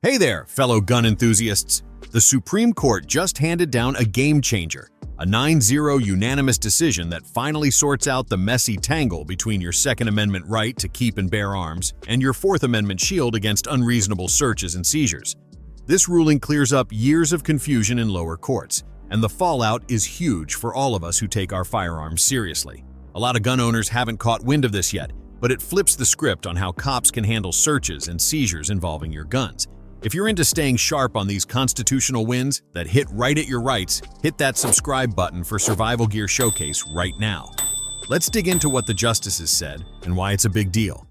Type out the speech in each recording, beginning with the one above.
Hey there, fellow gun enthusiasts! The Supreme Court just handed down a game changer, a 9-0 unanimous decision that finally sorts out the messy tangle between your Second Amendment right to keep and bear arms and your Fourth Amendment shield against unreasonable searches and seizures. This ruling clears up years of confusion in lower courts, and the fallout is huge for all of us who take our firearms seriously. A lot of gun owners haven't caught wind of this yet, but it flips the script on how cops can handle searches and seizures involving your guns. If you're into staying sharp on these constitutional wins that hit right at your rights, hit that subscribe button for Survival Gear Showcase right now. Let's dig into what the justices said and why it's a big deal.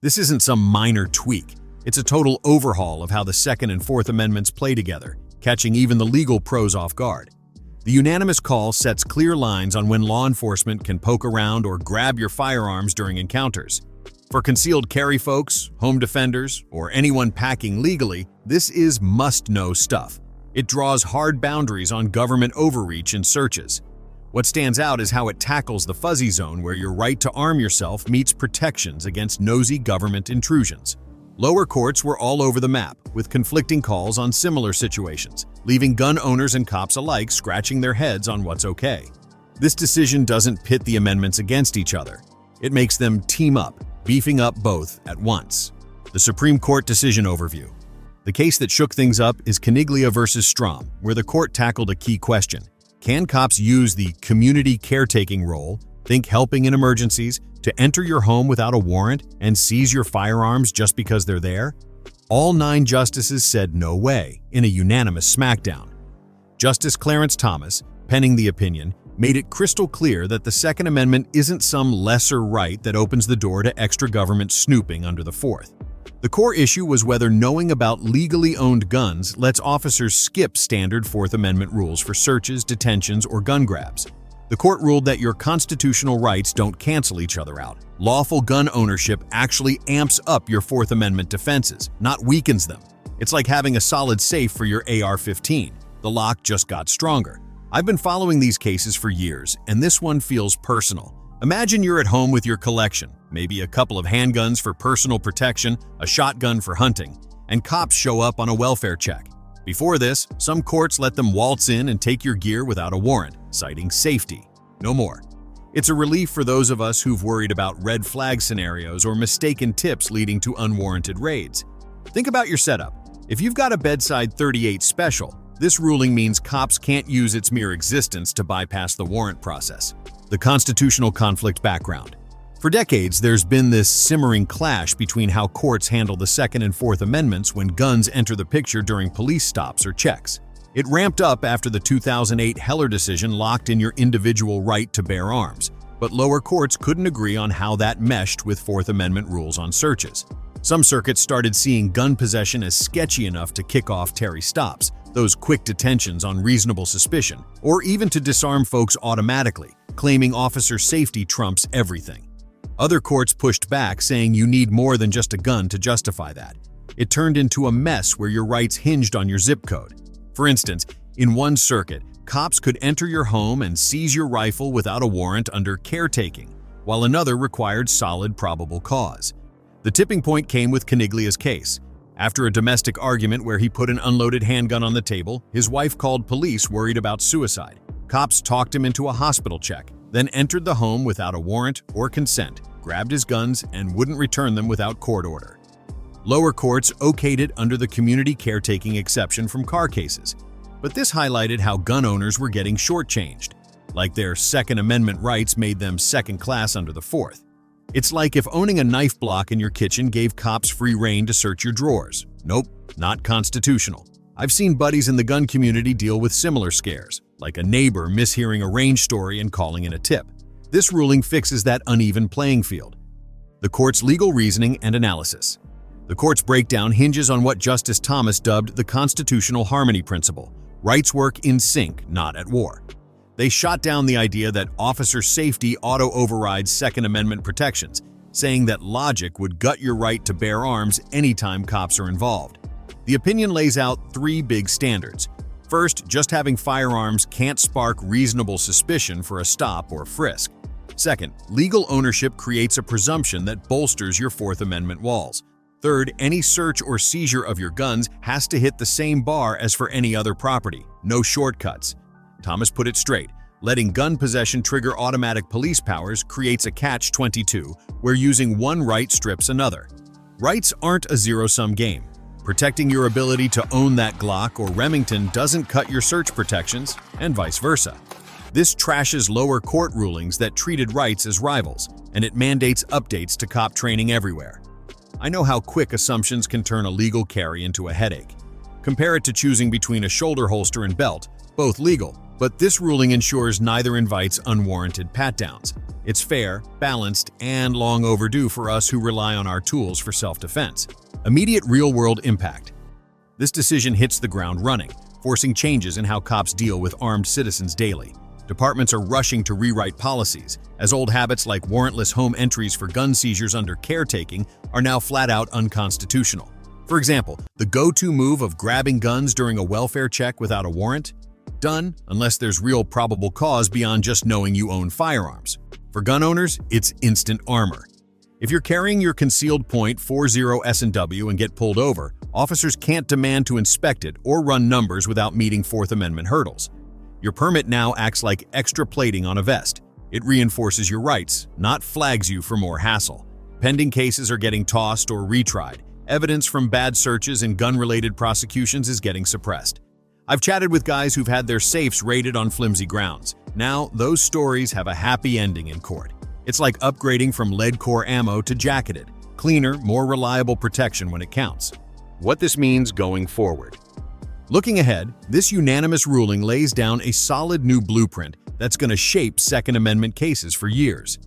This isn't some minor tweak. It's a total overhaul of how the Second and Fourth Amendments play together, catching even the legal pros off guard. The unanimous call sets clear lines on when law enforcement can poke around or grab your firearms during encounters. For concealed carry folks, home defenders, or anyone packing legally, this is must-know stuff. It draws hard boundaries on government overreach and searches. What stands out is how it tackles the fuzzy zone where your right to arm yourself meets protections against nosy government intrusions. Lower courts were all over the map, with conflicting calls on similar situations, leaving gun owners and cops alike scratching their heads on what's okay. This decision doesn't pit the amendments against each other. It makes them team up, beefing up both at once. The Supreme Court decision overview. The case that shook things up is Caniglia versus Strom, where the court tackled a key question. Can cops use the community caretaking role, think helping in emergencies, to enter your home without a warrant and seize your firearms just because they're there? All 9 justices said no way in a unanimous smackdown. Justice Clarence Thomas, penning the opinion, made it crystal clear that the Second Amendment isn't some lesser right that opens the door to extra government snooping under the Fourth. The core issue was whether knowing about legally owned guns lets officers skip standard Fourth Amendment rules for searches, detentions, or gun grabs. The court ruled that your constitutional rights don't cancel each other out. Lawful gun ownership actually amps up your Fourth Amendment defenses, not weakens them. It's like having a solid safe for your AR-15. The lock just got stronger. I've been following these cases for years, and this one feels personal. Imagine you're at home with your collection, maybe a couple of handguns for personal protection, a shotgun for hunting, and cops show up on a welfare check. Before this, some courts let them waltz in and take your gear without a warrant, citing safety. No more. It's a relief for those of us who've worried about red flag scenarios or mistaken tips leading to unwarranted raids. Think about your setup. If you've got a bedside .38 special, this ruling means cops can't use its mere existence to bypass the warrant process. The constitutional conflict background. For decades, there's been this simmering clash between how courts handle the Second and Fourth Amendments when guns enter the picture during police stops or checks. It ramped up after the 2008 Heller decision locked in your individual right to bear arms, but lower courts couldn't agree on how that meshed with Fourth Amendment rules on searches. Some circuits started seeing gun possession as sketchy enough to kick off Terry stops, those quick detentions on reasonable suspicion, or even to disarm folks automatically, claiming officer safety trumps everything. Other courts pushed back, saying you need more than just a gun to justify that. It turned into a mess where your rights hinged on your zip code. For instance, in one circuit, cops could enter your home and seize your rifle without a warrant under caretaking, while another required solid probable cause. The tipping point came with Caniglia's case. After a domestic argument where he put an unloaded handgun on the table, his wife called police worried about suicide. Cops talked him into a hospital check, then entered the home without a warrant or consent, grabbed his guns, and wouldn't return them without court order. Lower courts okayed it under the community caretaking exception from car cases. But this highlighted how gun owners were getting shortchanged, like their Second Amendment rights made them second class under the Fourth. It's like if owning a knife block in your kitchen gave cops free rein to search your drawers. Nope, not constitutional. I've seen buddies in the gun community deal with similar scares, like a neighbor mishearing a range story and calling in a tip. This ruling fixes that uneven playing field. The court's legal reasoning and analysis. The court's breakdown hinges on what Justice Thomas dubbed the constitutional harmony principle. Rights work in sync, not at war. They shot down the idea that officer safety auto-overrides Second Amendment protections, saying that logic would gut your right to bear arms anytime cops are involved. The opinion lays out 3 big standards. First, just having firearms can't spark reasonable suspicion for a stop or frisk. Second, legal ownership creates a presumption that bolsters your Fourth Amendment walls. Third, any search or seizure of your guns has to hit the same bar as for any other property. No shortcuts. Thomas put it straight. Letting gun possession trigger automatic police powers creates a catch-22, where using one right strips another. Rights aren't a zero-sum game. Protecting your ability to own that Glock or Remington doesn't cut your search protections, and vice versa. This trashes lower court rulings that treated rights as rivals, and it mandates updates to cop training everywhere. I know how quick assumptions can turn a legal carry into a headache. Compare it to choosing between a shoulder holster and belt, both legal, but this ruling ensures neither invites unwarranted pat-downs. It's fair, balanced, and long overdue for us who rely on our tools for self-defense. Immediate real-world impact. This decision hits the ground running, forcing changes in how cops deal with armed citizens daily. Departments are rushing to rewrite policies, as old habits like warrantless home entries for gun seizures under caretaking are now flat-out unconstitutional. For example, the go-to move of grabbing guns during a welfare check without a warrant? Done, unless there's real probable cause beyond just knowing you own firearms. For gun owners, it's instant armor. If you're carrying your concealed .40 S&W and get pulled over, officers can't demand to inspect it or run numbers without meeting Fourth Amendment hurdles. Your permit now acts like extra plating on a vest. It reinforces your rights, not flags you for more hassle. Pending cases are getting tossed or retried. Evidence from bad searches and gun-related prosecutions is getting suppressed. I've chatted with guys who've had their safes raided on flimsy grounds. Now, those stories have a happy ending in court. It's like upgrading from lead-core ammo to jacketed. Cleaner, more reliable protection when it counts. What this means going forward. Looking ahead, this unanimous ruling lays down a solid new blueprint that's going to shape Second Amendment cases for years.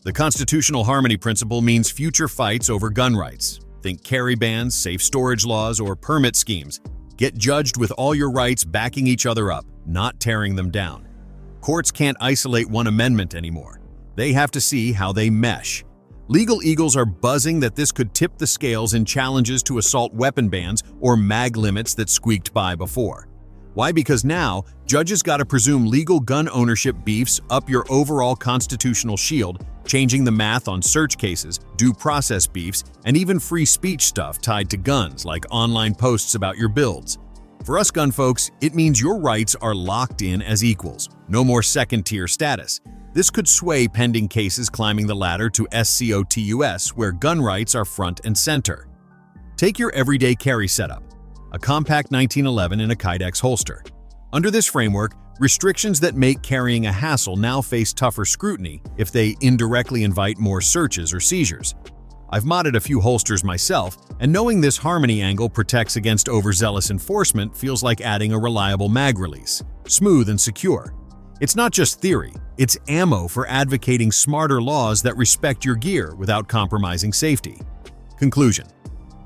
The constitutional harmony principle means future fights over gun rights. Think carry bans, safe storage laws, or permit schemes. Get judged with all your rights backing each other up, not tearing them down. Courts can't isolate one amendment anymore. They have to see how they mesh. Legal eagles are buzzing that this could tip the scales in challenges to assault weapon bans or mag limits that squeaked by before. Why? Because now, judges gotta presume legal gun ownership beefs up your overall constitutional shield, changing the math on search cases, due process beefs, and even free speech stuff tied to guns like online posts about your builds. For us gun folks, it means your rights are locked in as equals, no more second-tier status. This could sway pending cases climbing the ladder to SCOTUS, where gun rights are front and center. Take your everyday carry setup, a compact 1911 in a Kydex holster. Under this framework, restrictions that make carrying a hassle now face tougher scrutiny if they indirectly invite more searches or seizures. I've modded a few holsters myself, and knowing this harmony angle protects against overzealous enforcement feels like adding a reliable mag release, smooth and secure. It's not just theory, it's ammo for advocating smarter laws that respect your gear without compromising safety. Conclusion.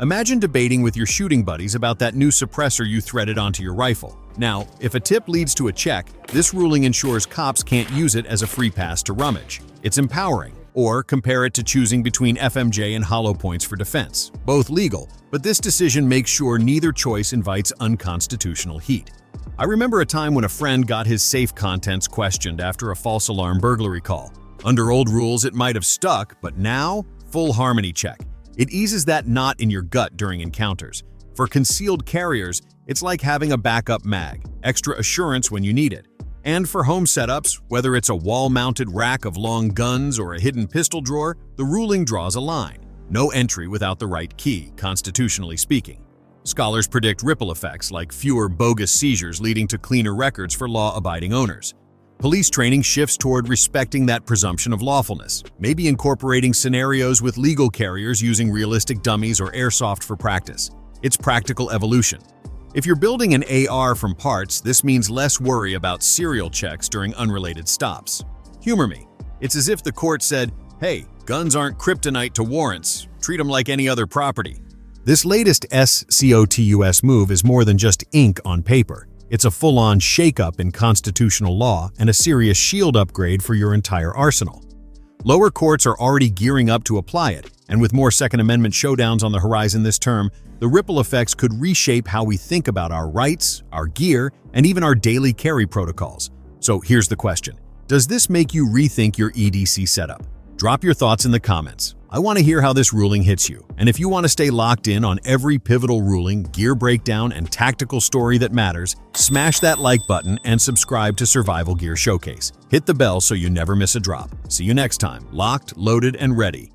Imagine debating with your shooting buddies about that new suppressor you threaded onto your rifle. Now, if a tip leads to a check, this ruling ensures cops can't use it as a free pass to rummage. It's empowering. Or compare it to choosing between FMJ and hollow points for defense. Both legal, but this decision makes sure neither choice invites unconstitutional heat. I remember a time when a friend got his safe contents questioned after a false alarm burglary call. Under old rules, it might have stuck, but now, full harmony check. It eases that knot in your gut during encounters. For concealed carriers, it's like having a backup mag, extra assurance when you need it. And for home setups, whether it's a wall-mounted rack of long guns or a hidden pistol drawer, the ruling draws a line. No entry without the right key, constitutionally speaking. Scholars predict ripple effects like fewer bogus seizures leading to cleaner records for law-abiding owners. Police training shifts toward respecting that presumption of lawfulness, maybe incorporating scenarios with legal carriers using realistic dummies or airsoft for practice. It's practical evolution. If you're building an AR from parts, this means less worry about serial checks during unrelated stops. Humor me. It's as if the court said, hey, guns aren't kryptonite to warrants. Treat them like any other property. This latest SCOTUS move is more than just ink on paper. It's a full-on shake-up in constitutional law and a serious shield upgrade for your entire arsenal. Lower courts are already gearing up to apply it, and with more Second Amendment showdowns on the horizon this term, the ripple effects could reshape how we think about our rights, our gear, and even our daily carry protocols. So here's the question. Does this make you rethink your EDC setup? Drop your thoughts in the comments. I want to hear how this ruling hits you. And if you want to stay locked in on every pivotal ruling, gear breakdown, and tactical story that matters, smash that like button and subscribe to Survival Gear Showcase. Hit the bell so you never miss a drop. See you next time, locked, loaded, and ready.